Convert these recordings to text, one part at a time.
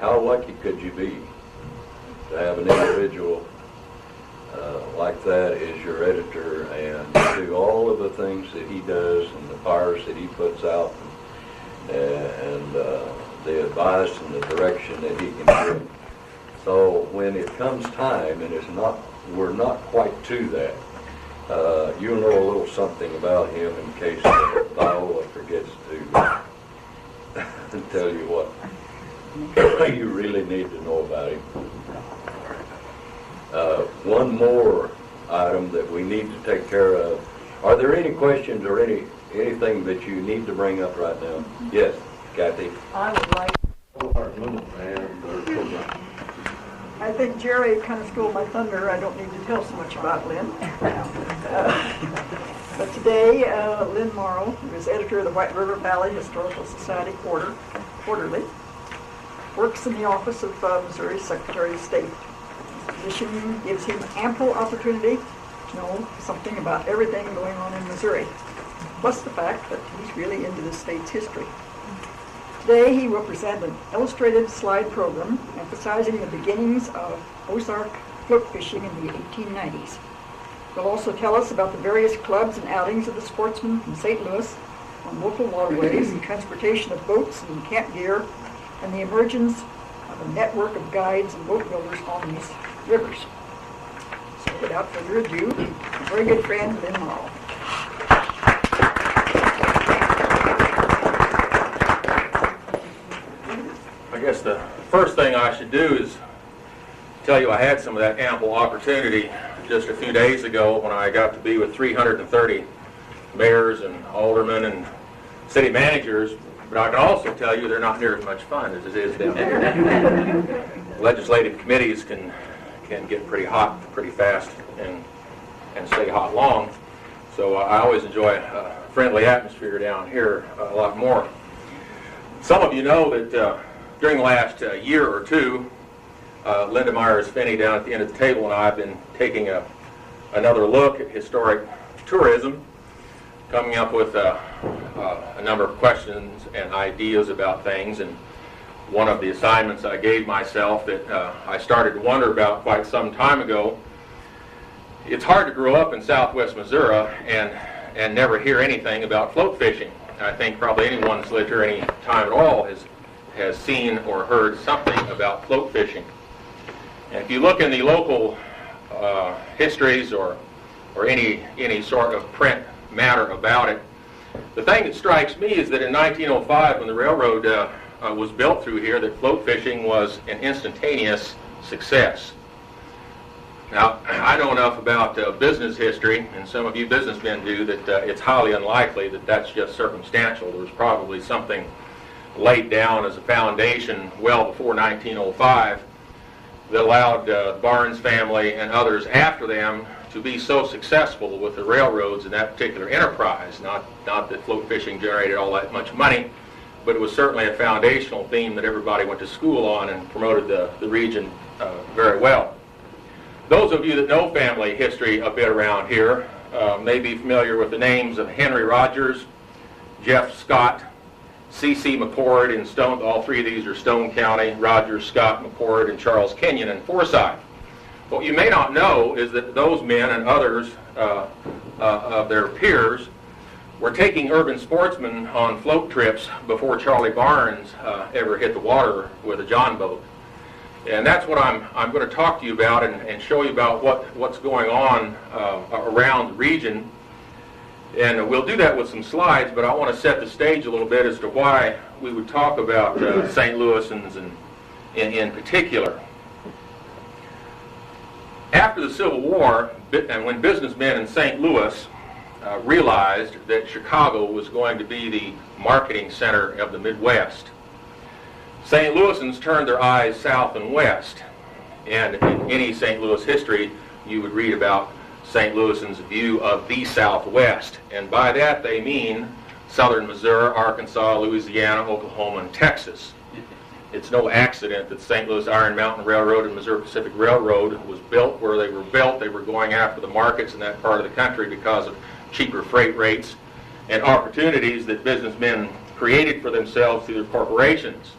how lucky could you be to have an individual like that as your editor and do all of the things that he does and the fires that he puts out and the advice and the direction that he can give. So when it comes time, and we're not quite to that, you'll know a little something about him in case Viola forgets to tell you what you really need to know about him. One more item that we need to take care of. Are there any questions or anything that you need to bring up right now? Yes, Kathy. I would like. I think Jerry kind of stole my thunder. I don't need to tell so much about Lynn. But today, Lynn Morrow, who is editor of the White River Valley Historical Society Quarterly, works in the office of Missouri Secretary of State. His position gives him ample opportunity to know something about everything going on in Missouri, plus the fact that he's really into the state's history. Today he will present an illustrated slide program emphasizing the beginnings of Ozark float fishing in the 1890s. He'll also tell us about the various clubs and outings of the sportsmen from St. Louis on local waterways and transportation of boats and camp gear and the emergence of a network of guides and boat builders on these rivers. So without further ado, my very good friend Lynn Morrow. I guess the first thing I should do is tell you I had some of that ample opportunity just a few days ago when I got to be with 330 mayors and aldermen and city managers, but I can also tell you they're not near as much fun as it is down here. Legislative committees can get pretty hot pretty fast and stay hot long, so I always enjoy a friendly atmosphere down here a lot more. Some of you know that during the last year or two, Linda Myers-Finney down at the end of the table and I have been taking another look at historic tourism, coming up with a number of questions and ideas about things. And one of the assignments I gave myself that I started to wonder about quite some time ago, it's hard to grow up in southwest Missouri and never hear anything about float fishing. I think probably anyone that's lived here any time at all has seen or heard something about float fishing. And if you look in the local histories or any sort of print matter about it, the thing that strikes me is that in 1905, when the railroad was built through here, that float fishing was an instantaneous success. Now, I know enough about business history, and some of you businessmen do, that it's highly unlikely that that's just circumstantial. There's probably something laid down as a foundation well before 1905 that allowed Barnes family and others after them to be so successful with the railroads in that particular enterprise. Not that float fishing generated all that much money, but it was certainly a foundational theme that everybody went to school on and promoted the region very well. Those of you that know family history a bit around here may be familiar with the names of Henry Rogers, Jeff Scott, C.C. McCord in Stone. All three of these are Stone County: Rogers, Scott, McCord, and Charles Kenyon and Forsyth. What you may not know is that those men and others of their peers were taking urban sportsmen on float trips before Charlie Barnes ever hit the water with a Jonboat. And that's what I'm going to talk to you about and show you about what's going on around the region. And we'll do that with some slides, but I want to set the stage a little bit as to why we would talk about St. Louisans in particular. After the Civil War, and when businessmen in St. Louis realized that Chicago was going to be the marketing center of the Midwest, St. Louisans turned their eyes south and west. And in any St. Louis history, you would read about St. Louisans' view of the Southwest. And by that they mean southern Missouri, Arkansas, Louisiana, Oklahoma, and Texas. It's no accident that St. Louis Iron Mountain Railroad and Missouri Pacific Railroad was built where they were built. They were going after the markets in that part of the country because of cheaper freight rates and opportunities that businessmen created for themselves through their corporations.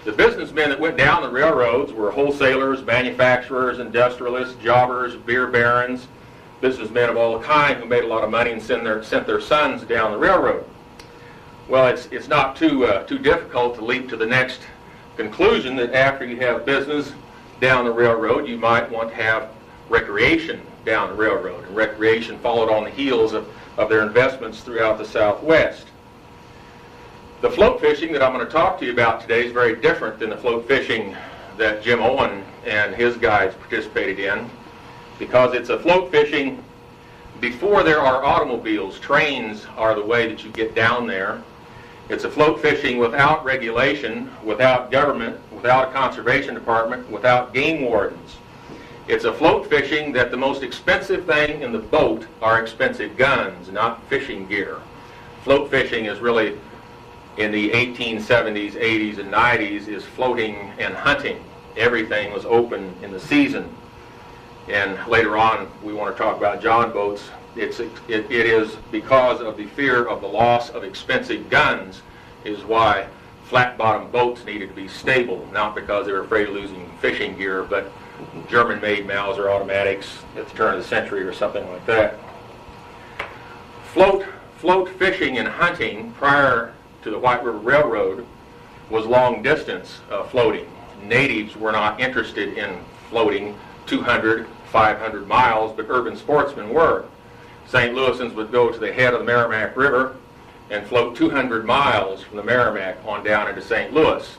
The businessmen that went down the railroads were wholesalers, manufacturers, industrialists, jobbers, beer barons, businessmen of all kind who made a lot of money and sent their sons down the railroad. Well, it's not too difficult to leap to the next conclusion that after you have business down the railroad, you might want to have recreation down the railroad. And recreation followed on the heels of their investments throughout the Southwest. The float fishing that I'm going to talk to you about today is very different than the float fishing that Jim Owen and his guides participated in, because it's a float fishing before there are automobiles. Trains are the way that you get down there. It's a float fishing without regulation, without government, without a conservation department, without game wardens. It's a float fishing that the most expensive thing in the boat are expensive guns, not fishing gear. Float fishing is really, in the 1870s, 80s, and 90s, is floating and hunting. Everything was open in the season. And later on, we want to talk about Jonboats. It is because of the fear of the loss of expensive guns is why flat-bottom boats needed to be stable, not because they were afraid of losing fishing gear, but German-made Mauser automatics at the turn of the century or something like that. Float fishing and hunting prior to the White River Railroad was long-distance floating. Natives were not interested in floating 200, 500 miles, but urban sportsmen were. St. Louisans would go to the head of the Merrimack River and float 200 miles from the Merrimack on down into St. Louis.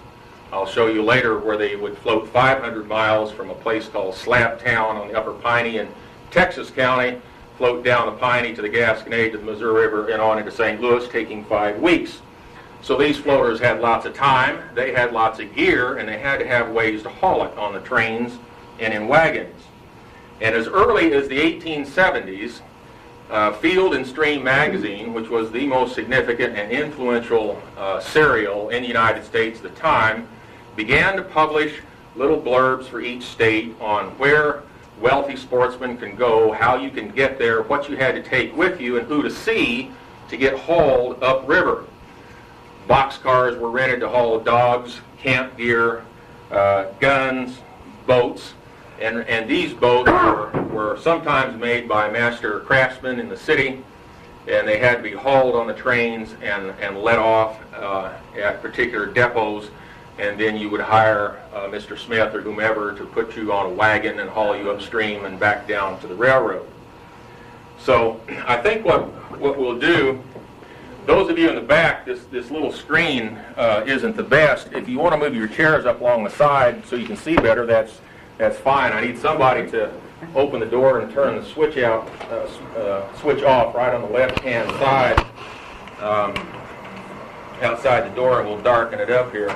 I'll show you later where they would float 500 miles from a place called Slabtown on the Upper Piney in Texas County, float down the Piney to the Gasconade to the Missouri River and on into St. Louis, taking 5 weeks. So these floaters had lots of time, they had lots of gear, and they had to have ways to haul it on the trains and in wagons. And as early as the 1870s, Field and Stream magazine, which was the most significant and influential serial in the United States at the time, began to publish little blurbs for each state on where wealthy sportsmen can go, how you can get there, what you had to take with you, and who to see to get hauled upriver. Boxcars were rented to haul dogs, camp gear, guns, boats, and these boats were sometimes made by master craftsmen in the city, and they had to be hauled on the trains and let off at particular depots, and then you would hire Mr. Smith or whomever to put you on a wagon and haul you upstream and back down to the railroad. So I think what we'll do, those of you in the back, this little screen isn't the best. If you want to move your chairs up along the side so you can see better, that's fine. I need somebody to open the door and turn the switch off right on the left-hand side outside the door, and we'll darken it up here.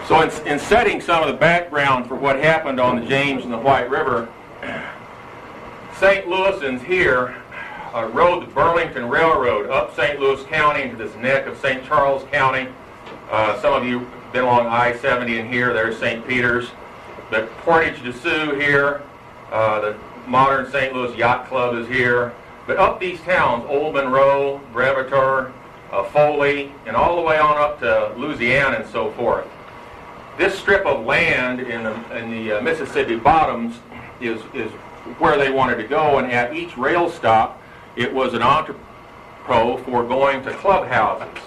So in setting some of the background for what happened on the James and the White River, St. Louisans here rode the Burlington Railroad up St. Louis County into this neck of St. Charles County. Some of you have been along I-70 in here. There's St. Peter's. The Portage de Sioux here. The modern St. Louis Yacht Club is here. But up these towns, Old Monroe, Brevitor, Foley, and all the way on up to Louisiana and so forth. This strip of land in the Mississippi bottoms is where they wanted to go, and at each rail stop, it was an entrepot for going to clubhouses.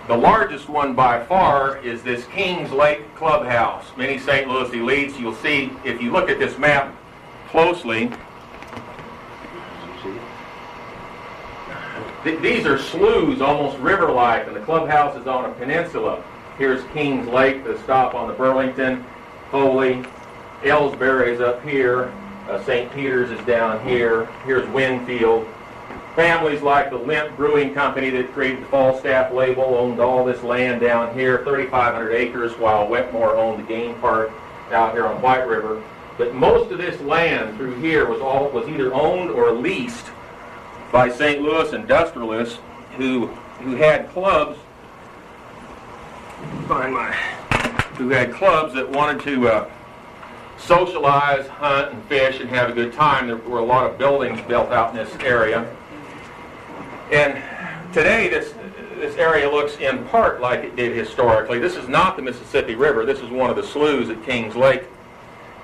The largest one by far is this Kings Lake Clubhouse. Many St. Louis elites, you'll see, if you look at this map closely, these are sloughs, almost river-like, and the clubhouse is on a peninsula. Here's Kings Lake, the stop on the Burlington, Foley, Ellsbury is up here, St. Peter's is down here, here's Winfield. Families like the Limp Brewing Company that created the Falstaff label owned all this land down here, 3,500 acres, while Wetmore owned the game park out here on White River. But most of this land through here was either owned or leased by St. Louis industrialists who had clubs. Who had clubs that wanted to socialize, hunt, and fish, and have a good time. There were a lot of buildings built out in this area. And today this area looks in part like it did historically. This is not the Mississippi River. This is one of the sloughs at Kings Lake.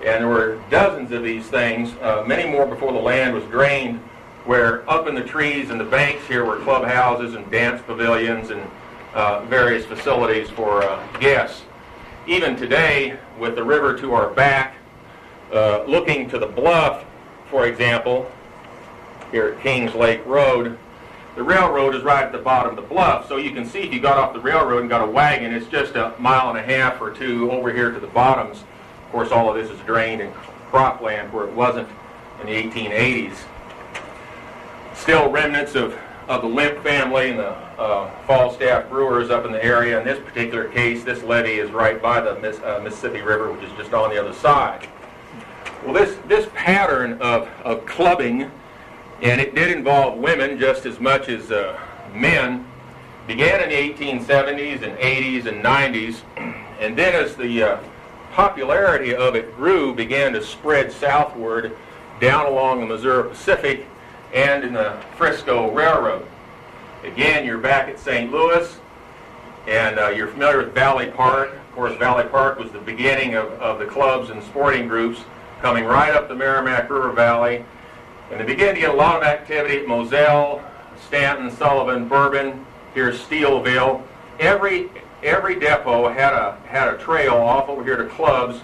And there were dozens of these things, many more before the land was drained, where up in the trees and the banks here were clubhouses and dance pavilions and various facilities for guests. Even today, with the river to our back, looking to the bluff, for example, here at Kings Lake Road, the railroad is right at the bottom of the bluff. So you can see if you got off the railroad and got a wagon, it's just a mile and a half or two over here to the bottoms. Of course, all of this is drained in cropland where it wasn't in the 1880s. Still remnants of the Limp family and the Falstaff brewers up in the area. In this particular case, this levee is right by the Mississippi River, which is just on the other side. Well, this pattern of clubbing, and it did involve women just as much as men, began in the 1870s and 80s and 90s, and then as the popularity of it grew, began to spread southward down along the Missouri Pacific and in the Frisco Railroad. Again, you're back at St. Louis, and you're familiar with Valley Park. Of course, Valley Park was the beginning of the clubs and sporting groups coming right up the Merrimack River Valley. And they began to get a lot of activity at Moselle, Stanton, Sullivan, Bourbon, here's Steelville. Every depot had a trail off over here to clubs,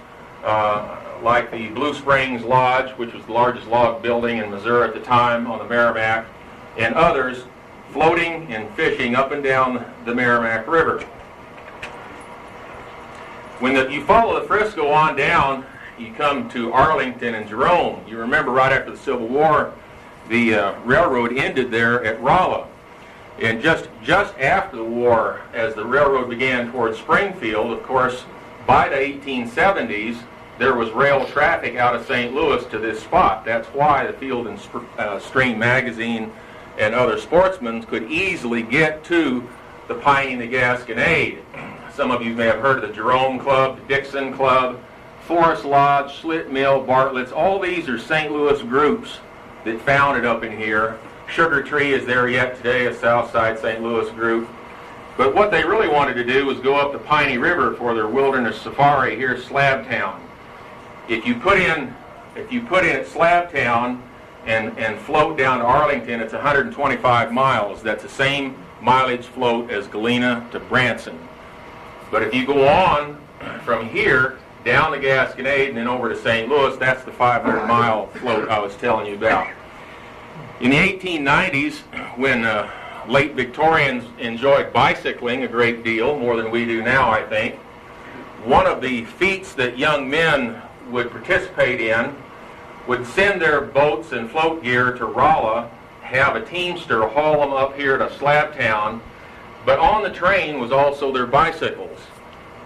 like the Blue Springs Lodge, which was the largest log building in Missouri at the time on the Merrimack, and others floating and fishing up and down the Merrimack River. When you follow the Frisco on down, you come to Arlington and Jerome. You remember right after the Civil War, the railroad ended there at Rolla. And just after the war, as the railroad began towards Springfield, of course, by the 1870s, there was rail traffic out of St. Louis to this spot. That's why the Field and Stream magazine and other sportsmen could easily get to the Piney and the Gasconade. Some of you may have heard of the Jerome Club, the Dixon Club, Forest Lodge, Slit Mill, Bartlett's. All these are St. Louis groups that founded up in here. Sugar Tree is there yet today, a Southside St. Louis group. But what they really wanted to do was go up the Piney River for their wilderness safari here at Slabtown. If you put in at Slabtown and float down to Arlington, it's 125 miles. That's the same mileage float as Galena to Branson. But if you go on from here down the Gasconade and then over to St. Louis, that's the 500-mile float I was telling you about. In the 1890s, when late Victorians enjoyed bicycling a great deal, more than we do now, I think, one of the feats that young men would participate in would send their boats and float gear to Rolla, have a teamster haul them up here to Slabtown, but on the train was also their bicycles.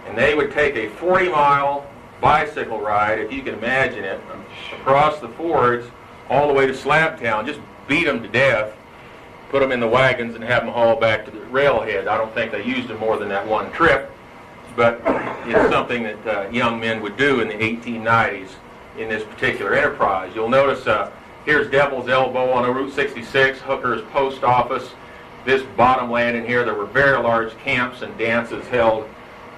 And they would take a 40-mile bicycle ride, if you can imagine it, across the fords all the way to Slabtown, just beat them to death, put them in the wagons and have them hauled back to the railhead. I don't think they used them more than that one trip, but it's something that young men would do in the 1890s in this particular enterprise. You'll notice here's Devil's Elbow on Route 66, Hooker's Post Office. This bottom land in here, there were very large camps and dances held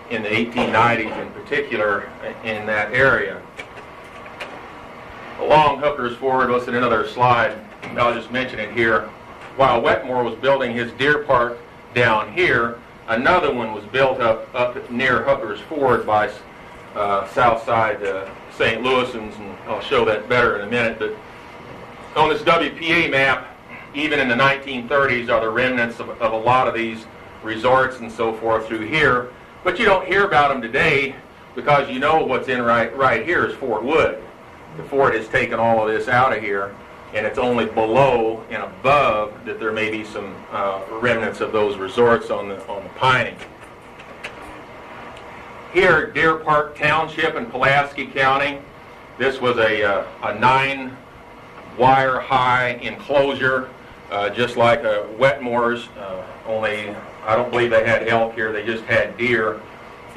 in the 1890s in particular in that area. Along Hooker's Ford, let's see another slide, I'll just mention it here. While Wetmore was building his deer park down here, another one was built up near Hooker's Ford by Southside St. Louisans, and I'll show that better in a minute. But on this WPA map, even in the 1930s, are the remnants of a lot of these resorts and so forth through here. But you don't hear about them today because you know what's in right here is Fort Wood. The fort has taken all of this out of here, and it's only below and above that there may be some remnants of those resorts on the Piney. Here, Deer Park Township in Pulaski County. This was a 9-wire high enclosure, just like Wetmore's, only I don't believe they had elk here, they just had deer.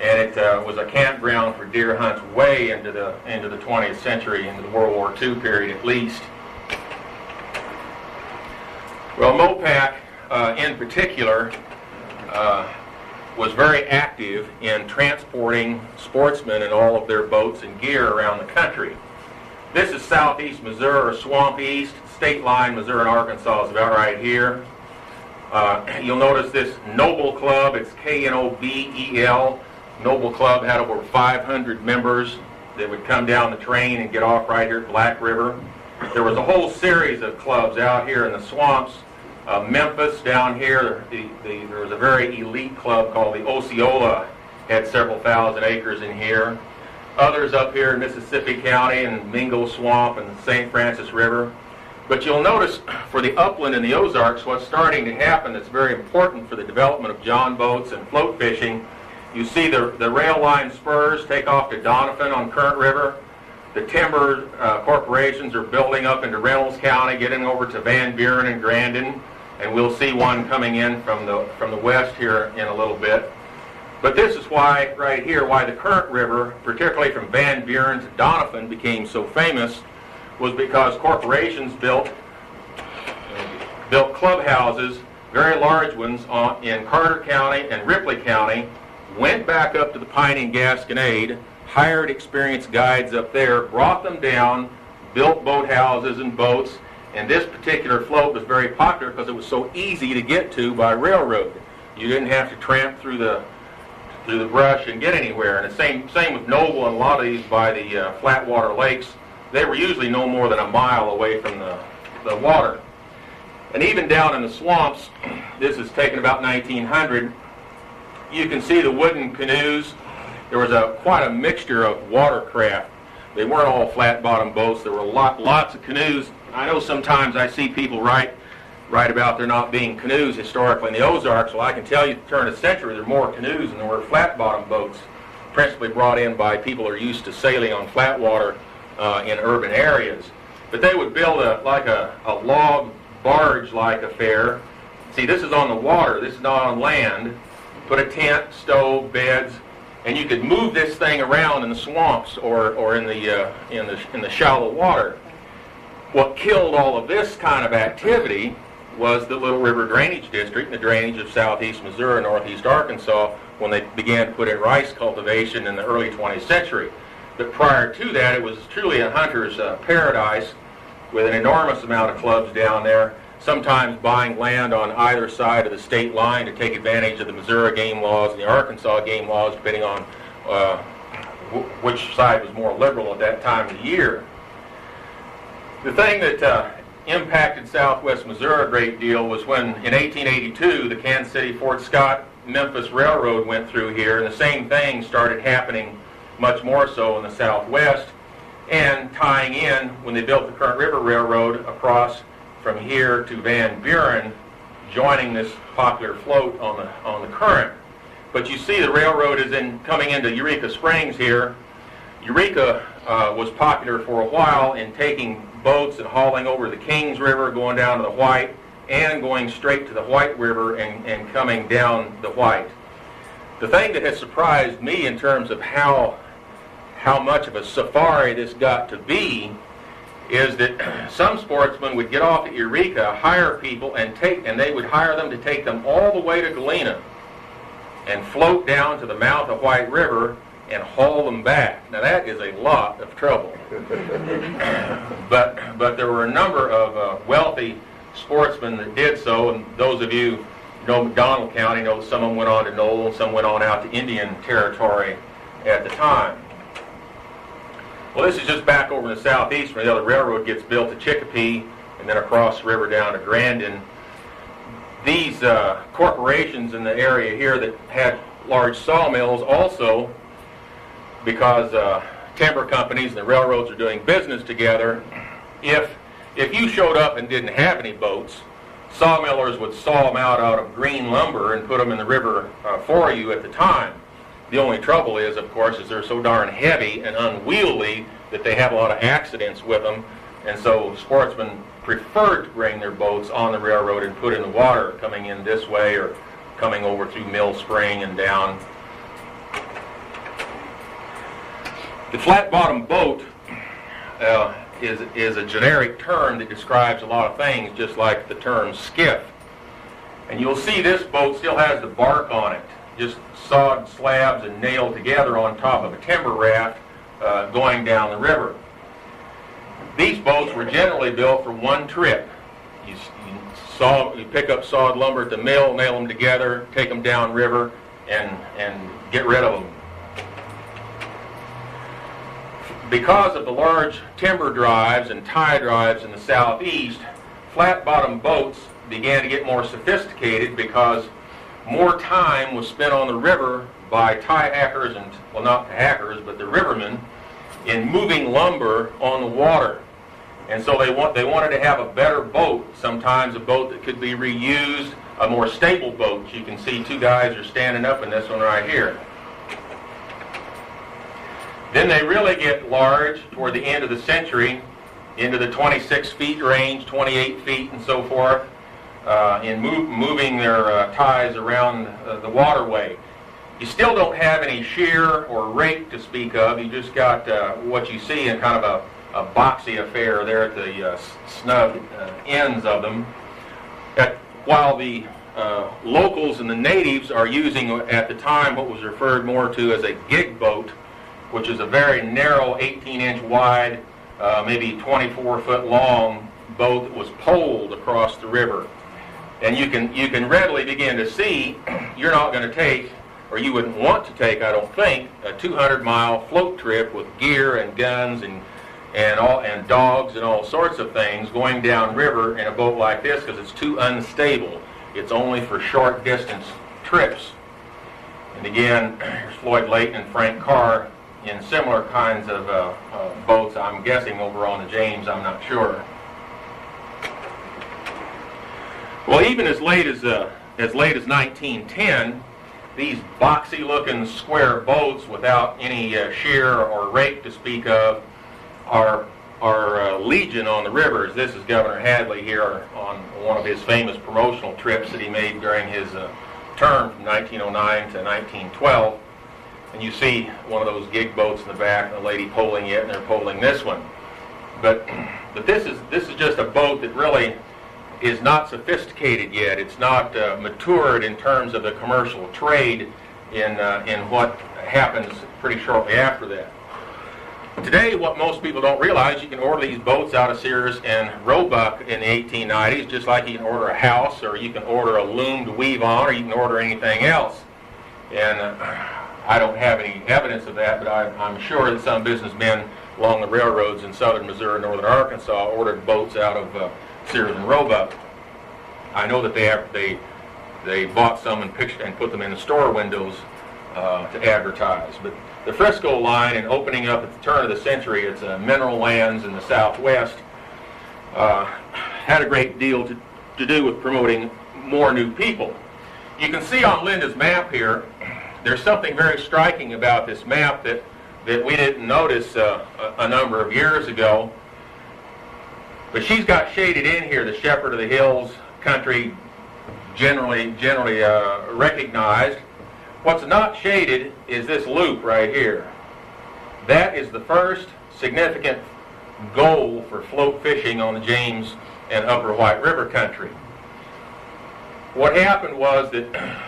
And it was a campground for deer hunts way into the 20th century, into the World War II period at least. Well, Mopac, in particular, was very active in transporting sportsmen and all of their boats and gear around the country. This is southeast Missouri, or Swamp East. State line, Missouri and Arkansas, is about right here. You'll notice this Noble Club, it's Knobel. Noble Club had over 500 members that would come down the train and get off right here at Black River. There was a whole series of clubs out here in the swamps. Memphis down here, there was a very elite club called the Osceola, had several thousand acres in here. Others up here in Mississippi County and Mingo Swamp and St. Francis River. But you'll notice for the upland in the Ozarks, what's starting to happen that's very important for the development of Jonboats and float fishing. You see the rail line spurs take off to Doniphan on Current River. The timber corporations are building up into Reynolds County, getting over to Van Buren and Grandin, and we'll see one coming in from the west here in a little bit. But this is why, right here, why the Current River, particularly from Van Buren to Doniphan, became so famous, was because corporations built clubhouses, very large ones, in Carter County and Ripley County, went back up to the Piney and Gasconade, hired experienced guides up there, brought them down, built boathouses and boats, and this particular float was very popular because it was so easy to get to by railroad. You didn't have to tramp through the brush and get anywhere. And the same with Noble and a lot of these by the flat water lakes. They were usually no more than a mile away from the water. And even down in the swamps, this is taken about 1900, you can see the wooden canoes. There was quite a mixture of watercraft. They weren't all flat-bottom boats. There were lots of canoes. I know sometimes I see people write about there not being canoes historically in the Ozarks. Well, I can tell you, at the turn of the century, there were more canoes than there were flat-bottom boats, principally brought in by people who are used to sailing on flat water in urban areas. But they would build a log barge-like affair. See, this is on the water. This is not on land. Put a tent, stove, beds, and you could move this thing around in the swamps or in the shallow water. What killed all of this kind of activity was the Little River Drainage District, the drainage of southeast Missouri and northeast Arkansas, when they began to put in rice cultivation in the early 20th century. But prior to that, it was truly a hunter's paradise with an enormous amount of clubs down there, sometimes buying land on either side of the state line to take advantage of the Missouri game laws and the Arkansas game laws, depending on which side was more liberal at that time of the year. The thing that impacted southwest Missouri a great deal was when, in 1882, the Kansas City-Fort Scott-Memphis Railroad went through here, and the same thing started happening much more so in the southwest, and tying in when they built the Current River Railroad across from here to Van Buren, joining this popular float on the current. But you see the railroad is coming into Eureka Springs here. Eureka was popular for a while in taking boats and hauling over the Kings River, going down to the White, and going straight to the White River and coming down the White. The thing that has surprised me in terms of how much of a safari this got to be is that some sportsmen would get off at Eureka, hire people, and they would hire them to take them all the way to Galena and float down to the mouth of White River and haul them back. Now that is a lot of trouble. But there were a number of wealthy sportsmen that did so, and those of you who know McDonald County know some of them went on to Knoll, and some went on out to Indian Territory at the time. Well, this is just back over in the southeast where the other railroad gets built to Chicopee and then across the river down to Grandin. These corporations in the area here that had large sawmills also, because timber companies and the railroads are doing business together, if you showed up and didn't have any boats, sawmillers would saw them out of green lumber and put them in the river for you at the time. The only trouble is, of course, is they're so darn heavy and unwieldy that they have a lot of accidents with them, and so sportsmen preferred to bring their boats on the railroad and put in the water, coming in this way or coming over through Mill Spring and down. The flat-bottom boat is a generic term that describes a lot of things, just like the term skiff. And you'll see this boat still has the bark on it, just sawed slabs and nailed together on top of a timber raft going down the river. These boats were generally built for one trip. You pick up sawed lumber at the mill, nail them together, take them down river, and get rid of them. Because of the large timber drives and tie drives in the southeast, flat-bottom boats began to get more sophisticated because more time was spent on the river by tie hackers and, well, not the hackers, but the rivermen, in moving lumber on the water. And so they wanted to have a better boat, sometimes a boat that could be reused, a more stable boat. You can see two guys are standing up in this one right here. Then they really get large toward the end of the century, into the 26 feet range, 28 feet and so forth, in moving their ties around the waterway. You still don't have any shear or rake to speak of. You just got what you see in kind of a boxy affair there at the snug ends of them. While the locals and the natives are using at the time what was referred more to as a gig boat, which is a very narrow 18-inch wide, maybe 24-foot long boat that was poled across the river. And you can readily begin to see you're not going to take, or you wouldn't want to take, I don't think, a 200-mile float trip with gear and guns and dogs and all sorts of things going down river in a boat like this, because it's too unstable. It's only for short distance trips. And again, here's Floyd Layton and Frank Carr in similar kinds of boats, I'm guessing over on the James, I'm not sure. Well, even as late as 1910, these boxy-looking square boats without any shear or rake to speak of are legion on the rivers. This is Governor Hadley here on one of his famous promotional trips that he made during his term from 1909 to 1912. And you see one of those gig boats in the back, and the lady poling it, and they're poling this one. But this is just a boat that really is not sophisticated yet. It's not matured in terms of the commercial trade in what happens pretty shortly after that. Today, what most people don't realize, you can order these boats out of Sears and Roebuck in the 1890s, just like you can order a house, or you can order a loom to weave on, or you can order anything else. And I don't have any evidence of that, but I'm sure that some businessmen along the railroads in southern Missouri and northern Arkansas ordered boats out of Sears and Roebuck. I know that they bought some and put them in the store windows to advertise. But the Frisco line, and opening up at the turn of the century, it's mineral lands in the southwest, had a great deal to do with promoting more new people. You can see on Linda's map here, there's something very striking about this map that we didn't notice a number of years ago. But she's got shaded in here the Shepherd of the Hills country, generally recognized. What's not shaded is this loop right here. That is the first significant goal for float fishing on the James and Upper White River country. What happened was that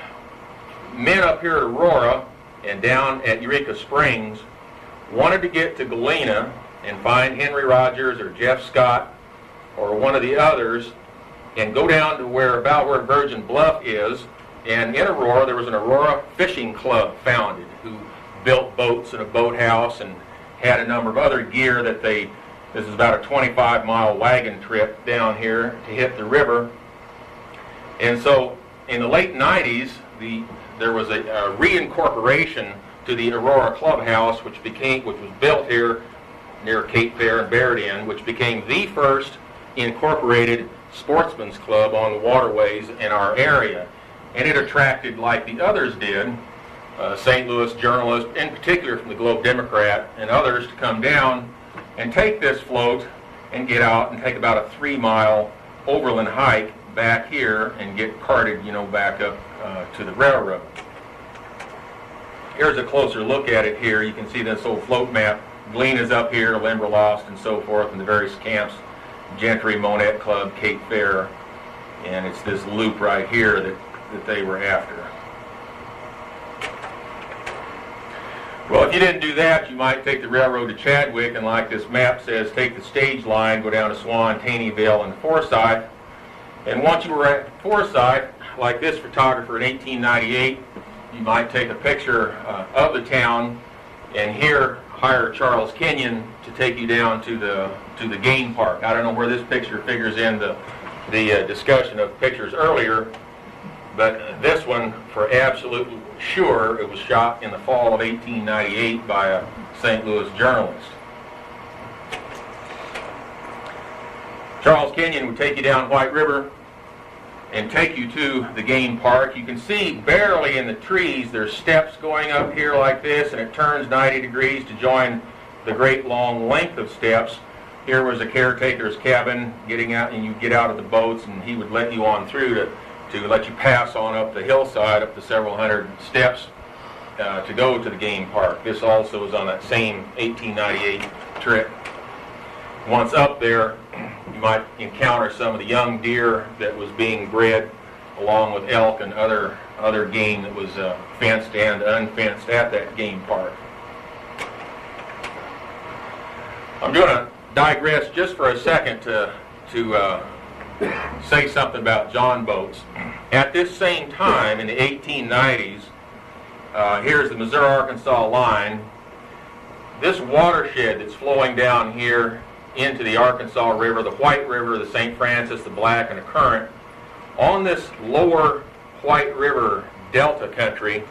men up here at Aurora and down at Eureka Springs wanted to get to Galena and find Henry Rogers or Jeff Scott or one of the others and go down to about where Virgin Bluff is. And in Aurora, there was an Aurora Fishing Club founded who built boats and a boathouse and had a number of other gear that this is about a 25-mile wagon trip down here to hit the river. And so in the late 90s, there was a reincorporation to the Aurora Clubhouse, which was built here near Cape Fear and Berrien, which became the first incorporated sportsman's club on the waterways in our area. And it attracted, like the others did, St. Louis journalists, in particular from the Globe Democrat and others, to come down and take this float and get out and take about a 3-mile overland hike back here and get carted, back up to the railroad. Here's a closer look at it here. You can see this old float map. Glena's up here, Limberlost and so forth, and the various camps, Gentry, Monette Club, Cape Fear, And it's this loop right here that they were after. Well, if you didn't do that, you might take the railroad to Chadwick, and like this map says, take the stage line, go down to Swan, Taneyville, and Forsyth. And once you were at Forsyth, like this photographer in 1898, you might take a picture of the town, and here hire Charles Kenyon to take you down to the game park. I don't know where this picture figures in the discussion of pictures earlier, but this one, for absolute sure, it was shot in the fall of 1898 by a St. Louis journalist. Charles Kenyon would take you down White River and take you to the game park. You can see barely in the trees, there's steps going up here like this, and it turns 90 degrees to join the great long length of steps. Here was a caretaker's cabin, getting out, and you get out of the boats, and he would let you on through to let you pass on up the hillside, up the several hundred steps to go to the game park. This also was on that same 1898 trip. Once up there, you might encounter some of the young deer that was being bred, along with elk and other game that was fenced and unfenced at that game park. I'm going to digress just for a second to say something about Jonboats. At this same time, in the 1890s, here's the Missouri-Arkansas line. This watershed that's flowing down here into the Arkansas River, the White River, the St. Francis, the Black, and the Current, on this lower White River Delta country,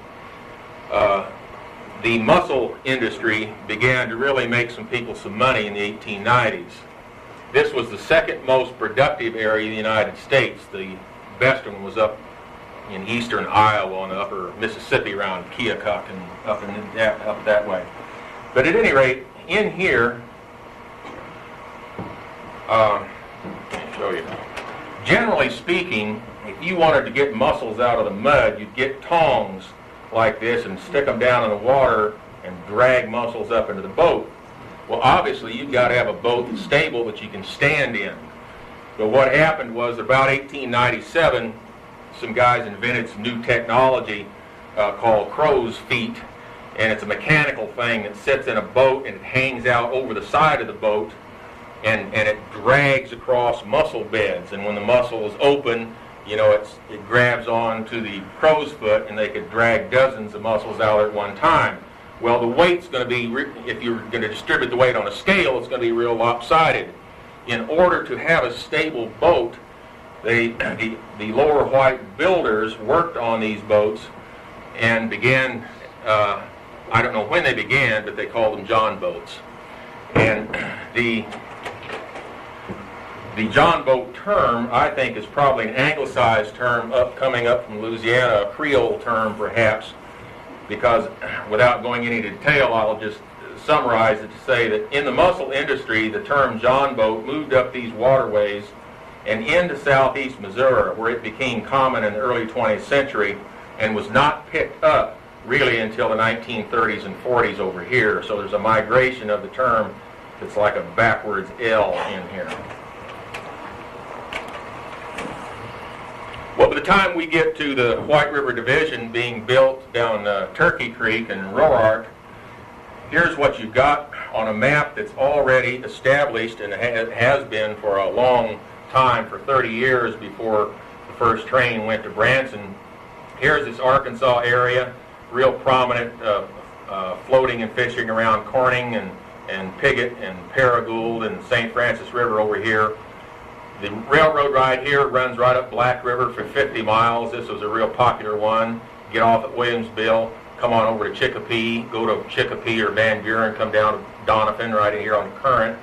the mussel industry began to really make some people some money in the 1890s. This was the second most productive area in the United States. The best one was up in eastern Iowa and upper Mississippi around Keokuk and up that way. But at any rate, in here, let me show you. Generally speaking, if you wanted to get mussels out of the mud, you'd get tongs like this and stick them down in the water and drag mussels up into the boat. Well, obviously, you've got to have a boat that's stable that you can stand in. But what happened was, about 1897, some guys invented some new technology called crow's feet, and it's a mechanical thing that sits in a boat and it hangs out over the side of the boat, and it drags across mussel beds. And when the mussel is open, it grabs on to the crow's foot, and they could drag dozens of mussels out at one time. Well, the weight's going to be, if you're going to distribute the weight on a scale, it's going to be real lopsided. In order to have a stable boat, the lower white builders worked on these boats and began, I don't know when they began, but they called them Jonboats. And the Jonboat term, I think, is probably an anglicized term coming up from Louisiana, a Creole term perhaps, because without going into detail, I'll just summarize it to say that in the mussel industry, the term Jonboat moved up these waterways and into southeast Missouri, where it became common in the early 20th century and was not picked up really until the 1930s and 40s over here. So there's a migration of the term that's like a backwards L in here. Well, by the time we get to the White River Division being built down Turkey Creek and Roark, here's what you've got on a map that's already established and has been for a long time, for 30 years before the first train went to Branson. Here's this Arkansas area, real prominent floating and fishing around Corning and Piggott and Paragould and St. Francis River over here. The railroad right here runs right up Black River for 50 miles. This was a real popular one. Get off at Williamsville, come on over to Chicopee, go to Chicopee or Van Buren, come down to Doniphan right in here on the Current.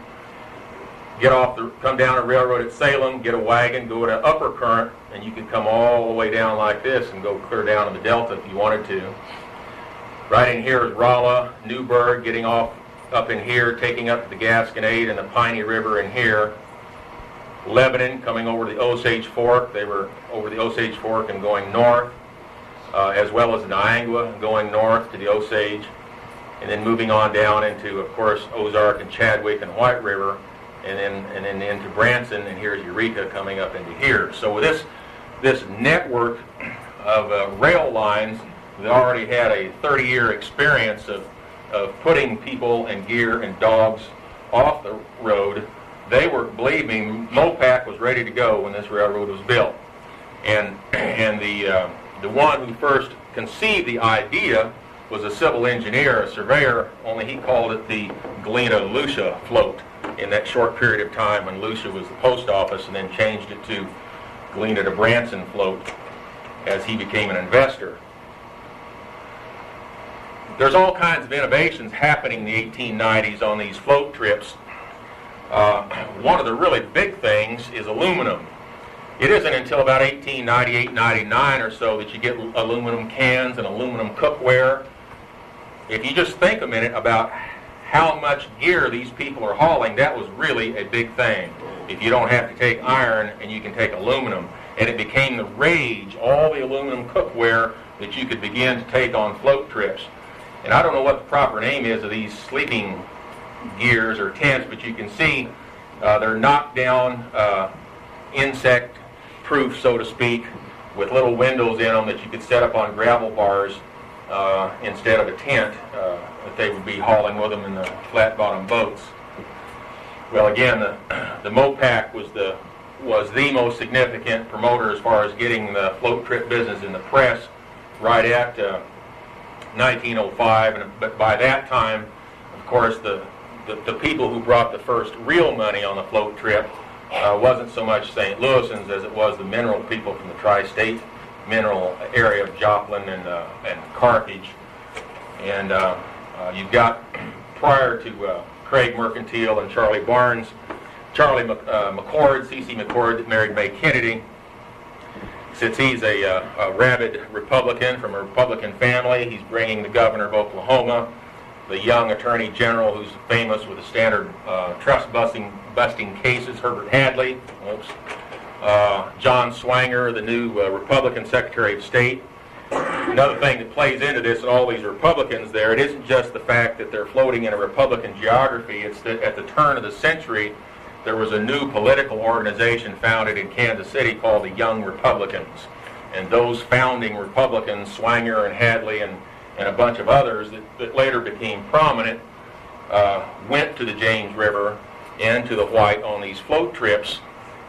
Come down a railroad at Salem, get a wagon, go to Upper Current, and you can come all the way down like this and go clear down to the Delta if you wanted to. Right in here is Rolla, Newburgh, getting off up in here, taking up the Gasconade and the Piney River in here. Lebanon, coming over the Osage Fork. They were over the Osage Fork and going north, as well as Niangua, going north to the Osage, and then moving on down into, of course, Ozark and Chadwick and White River. and then into Branson, and here's Eureka coming up into here. So with this network of rail lines that already had a 30-year experience of putting people and gear and dogs off the road, they were, believe me, MOPAC was ready to go when this railroad was built. And the one who first conceived the idea was a civil engineer, a surveyor, only he called it the Galena-Lucia float in that short period of time when Lucia was the post office, and then changed it to Galena to Branson float as he became an investor. There's all kinds of innovations happening in the 1890s on these float trips. One of the really big things is aluminum. It isn't until about 1898, 99 or so that you get aluminum cans and aluminum cookware. If you just think a minute about how much gear these people are hauling, that was really a big thing. If you don't have to take iron and you can take aluminum. And it became the rage, all the aluminum cookware that you could begin to take on float trips. And I don't know what the proper name is of these sleeping gears or tents, but you can see they're knocked down, insect-proof, so to speak, with little windows in them that you could set up on gravel bars instead of a tent that they would be hauling with them in the flat-bottom boats. Well, again, the MOPAC was the most significant promoter as far as getting the float trip business in the press right at 1905, but by that time, of course, the people who brought the first real money on the float trip wasn't so much St. Louisans as it was the mineral people from the tri-state mineral area of Joplin and Carthage. And you've got, prior to Craig Mercantile and Charlie Barnes, Charlie McCord, C.C. McCord, that married May Kennedy. Since he's a rabid Republican from a Republican family, he's bringing the governor of Oklahoma, the young attorney general who's famous with the standard trust busting cases, Herbert Hadley, John Swanger, the new Republican Secretary of State. Another thing that plays into this and all these Republicans there, it isn't just the fact that they're floating in a Republican geography, it's that at the turn of the century, there was a new political organization founded in Kansas City called the Young Republicans. And those founding Republicans, Swanger and Hadley and a bunch of others that later became prominent, went to the James River and to the White on these float trips,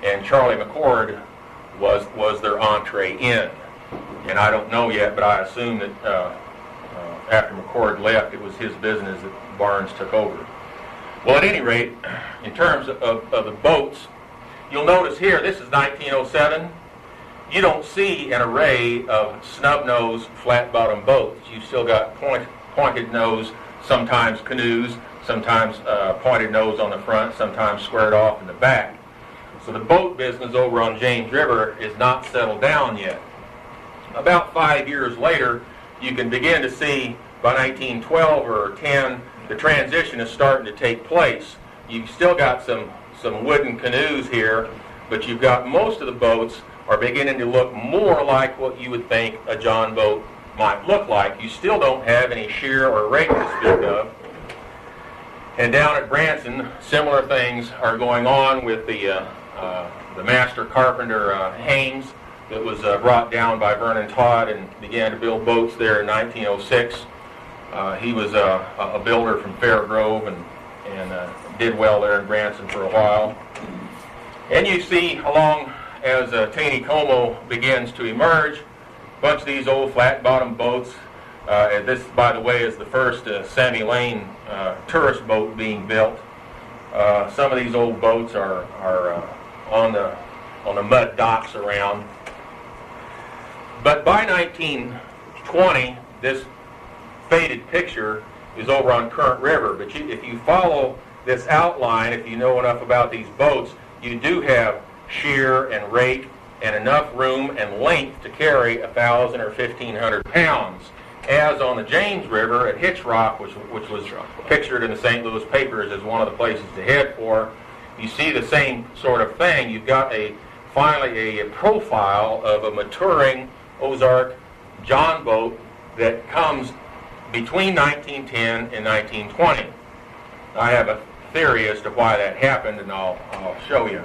and Charlie McCord was their entree in. And I don't know yet, but I assume that after McCord left, it was his business that Barnes took over. Well, at any rate, in terms of the boats, you'll notice here, this is 1907. You don't see an array of snub-nose, flat-bottom boats. You've still got pointed nose, sometimes canoes, sometimes pointed nose on the front, sometimes squared off in the back. So the boat business over on James River is not settled down yet. About 5 years later, you can begin to see, by 1912 or 10, the transition is starting to take place. You've still got some wooden canoes here, but you've got most of the boats are beginning to look more like what you would think a John boat might look like. You still don't have any shear or rake to speak of. And down at Branson, similar things are going on with the master carpenter Haynes that was brought down by Vernon Todd and began to build boats there in 1906. He was a builder from Fair Grove and did well there in Branson for a while. And you see, along as Taney-Como begins to emerge, a bunch of these old flat-bottom boats. And this, by the way, is the first Sammy Lane tourist boat being built. Some of these old boats are on the mud docks around. But by 1920, this faded picture is over on Current River. But if you follow this outline, if you know enough about these boats, you do have shear and rake and enough room and length to carry 1,000 or 1,500 pounds. As on the James River at Hitch Rock, which was pictured in the St. Louis papers as one of the places to head for, you see the same sort of thing. You've got finally a profile of a maturing Ozark Jonboat that comes between 1910 and 1920. I have a theory as to why that happened, and I'll show you.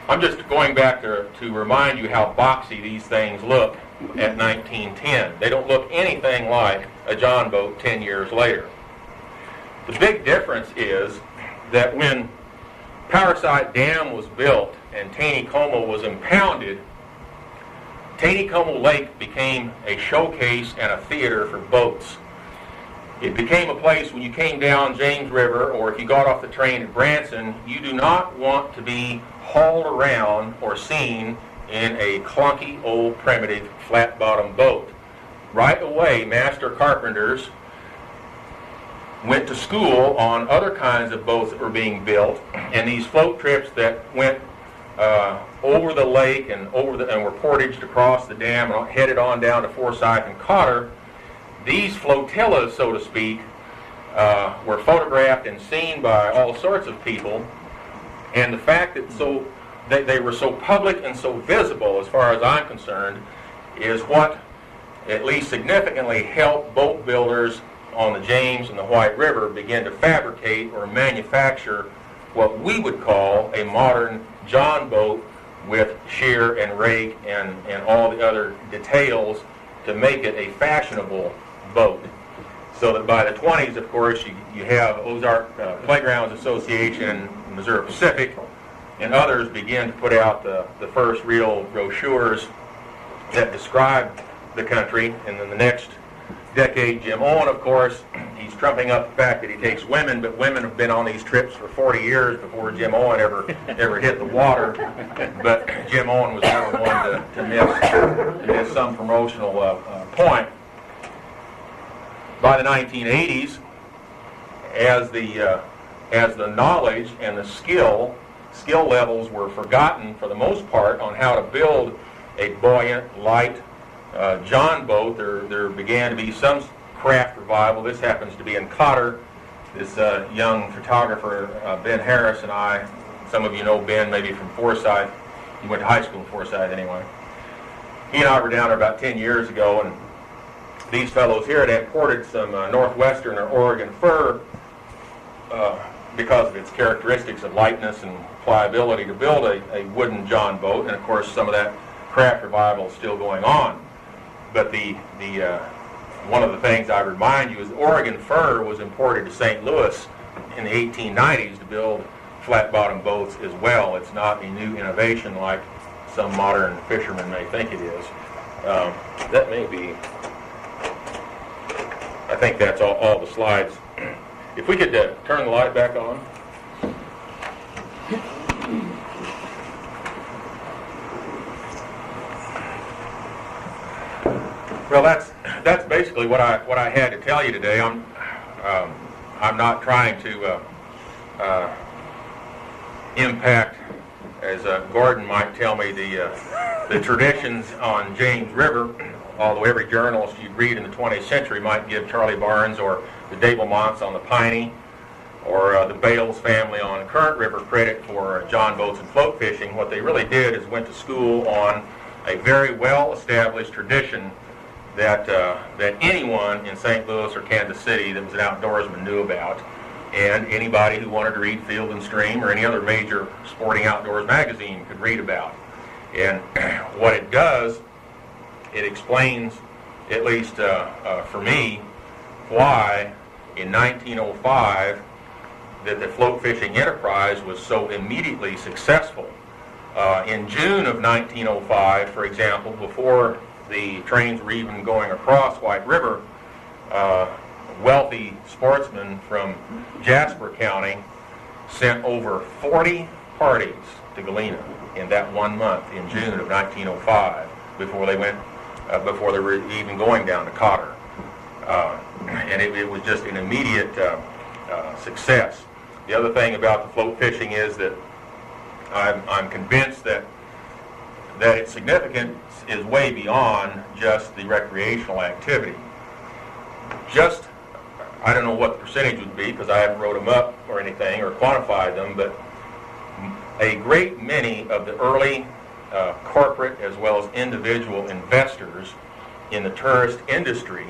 I'm just going back to remind you how boxy these things look at 1910. They don't look anything like a John boat 10 years later. The big difference is that when Powerside Dam was built and Taneycomo was impounded, Taneycomo Lake became a showcase and a theater for boats. It became a place when you came down James River, or if you got off the train at Branson, you do not want to be hauled around or seen in a clunky, old, primitive, flat-bottom boat. Right away, master carpenters went to school on other kinds of boats that were being built, and these float trips that went over the lake and were portaged across the dam and headed on down to Forsyth and Cotter. These flotillas, so to speak, were photographed and seen by all sorts of people, and the fact that they were so public and so visible, as far as I'm concerned, is what at least significantly helped boat builders on the James and the White River begin to fabricate or manufacture what we would call a modern John boat with shear and rake and all the other details to make it a fashionable boat. So that by the 20s, of course, you have Ozarks Playgrounds Association, Missouri Pacific, and others begin to put out the first real brochures that describe the country. And then the next decade, Jim Owen, of course, he's trumping up the fact that he takes women, but women have been on these trips for 40 years before Jim Owen ever hit the water. But Jim Owen was never one to miss some promotional point. By the 1980s, as the knowledge and the skill levels were forgotten for the most part on how to build a buoyant, light John boat, there began to be some craft revival. This happens to be in Cotter. This young photographer, Ben Harris, and I, some of you know Ben maybe from Forsyth. He went to high school in Forsyth anyway. He and I were down there about 10 years ago, and these fellows here had imported some Northwestern or Oregon fir because of its characteristics of lightness and pliability to build a wooden John boat, and of course some of that craft revival is still going on. But one of the things I remind you is Oregon fir was imported to St. Louis in the 1890s to build flat-bottom boats as well. It's not a new innovation like some modern fishermen may think it is. That may be, I think that's all the slides. If we could turn the light back on. Well, that's basically what I had to tell you today. I'm not trying to impact, as Gordon might tell me, the traditions on James River. Although every journalist you read in the 20th century might give Charlie Barnes or the Dablemonts on the Piney or the Bales family on Current River credit for John boats and float fishing, what they really did is went to school on a very well-established tradition that anyone in St. Louis or Kansas City that was an outdoorsman knew about, and anybody who wanted to read Field and Stream or any other major sporting outdoors magazine could read about. And what it does, it explains, at least for me, why in 1905 that the float fishing enterprise was so immediately successful. In June of 1905, for example, before the trains were even going across White River, wealthy sportsmen from Jasper County sent over 40 parties to Galena in that 1 month in June of 1905 before they were even going down to Cotter. And it was just an immediate success. The other thing about the float fishing is that I'm convinced that its significance is way beyond just the recreational activity. I don't know what the percentage would be because I haven't wrote them up or anything or quantified them, but a great many of the early corporate as well as individual investors in the tourist industry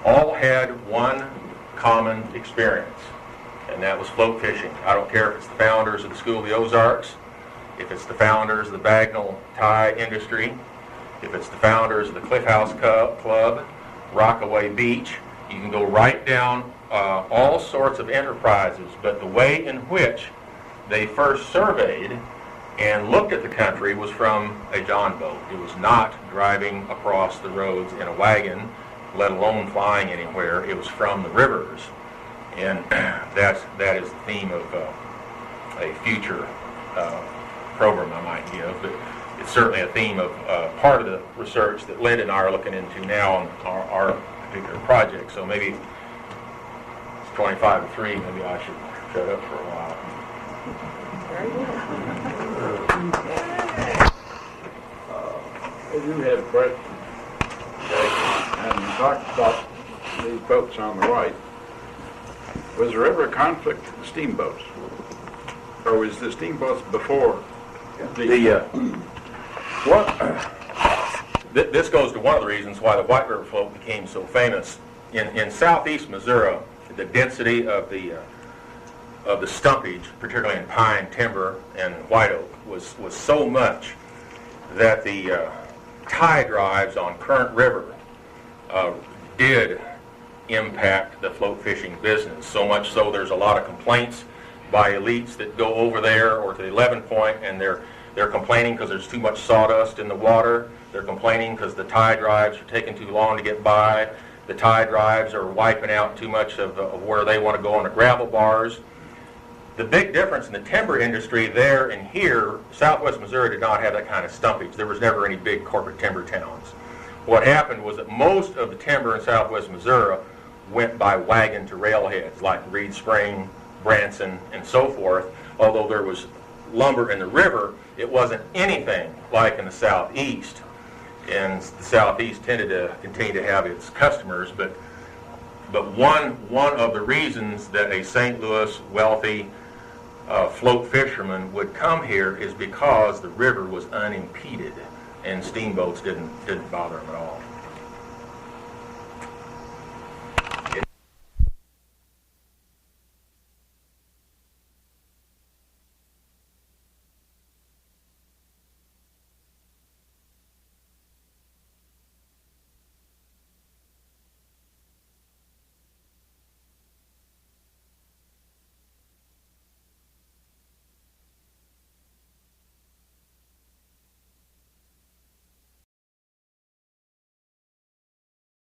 all had one common experience, and and that was float fishing. I don't care if it's the founders of the School of the Ozarks, if it's the founders of the Bagnall tie industry, if it's the founders of the Cliff House Club, Rockaway Beach. You can go right down all sorts of enterprises, but the way in which they first surveyed and looked at the country was from a Jonboat. It was not driving across the roads in a wagon, let alone flying anywhere. It was from the rivers. And that is the theme of a future program I might give, but it's certainly a theme of part of the research that Lynn and I are looking into now on our particular project. So maybe it's 25 to 3, maybe I should shut up for a while. I do have a question. And you talked about these boats on the right. Was there ever a conflict with the steamboats? Or was the steamboats before? This goes to one of the reasons why the White River float became so famous. In southeast Missouri, the density of the stumpage, particularly in pine, timber, and white oak, was so much that the tie drives on Current River did impact the float fishing business. So much so there's a lot of complaints by elites that go over there or to the 11 point, and they're complaining because there's too much sawdust in the water. They're complaining because the tie drives are taking too long to get by. The tie drives are wiping out too much of where they want to go on the gravel bars. The big difference in the timber industry there and here, southwest Missouri did not have that kind of stumpage. There was never any big corporate timber towns. What happened was that most of the timber in southwest Missouri went by wagon to railheads like Reed Spring, Branson, and so forth. Although there was lumber in the river, it wasn't anything like in the southeast. And the southeast tended to continue to have its customers, but one of the reasons that a St. Louis wealthy float fisherman would come here is because the river was unimpeded and steamboats didn't bother him at all.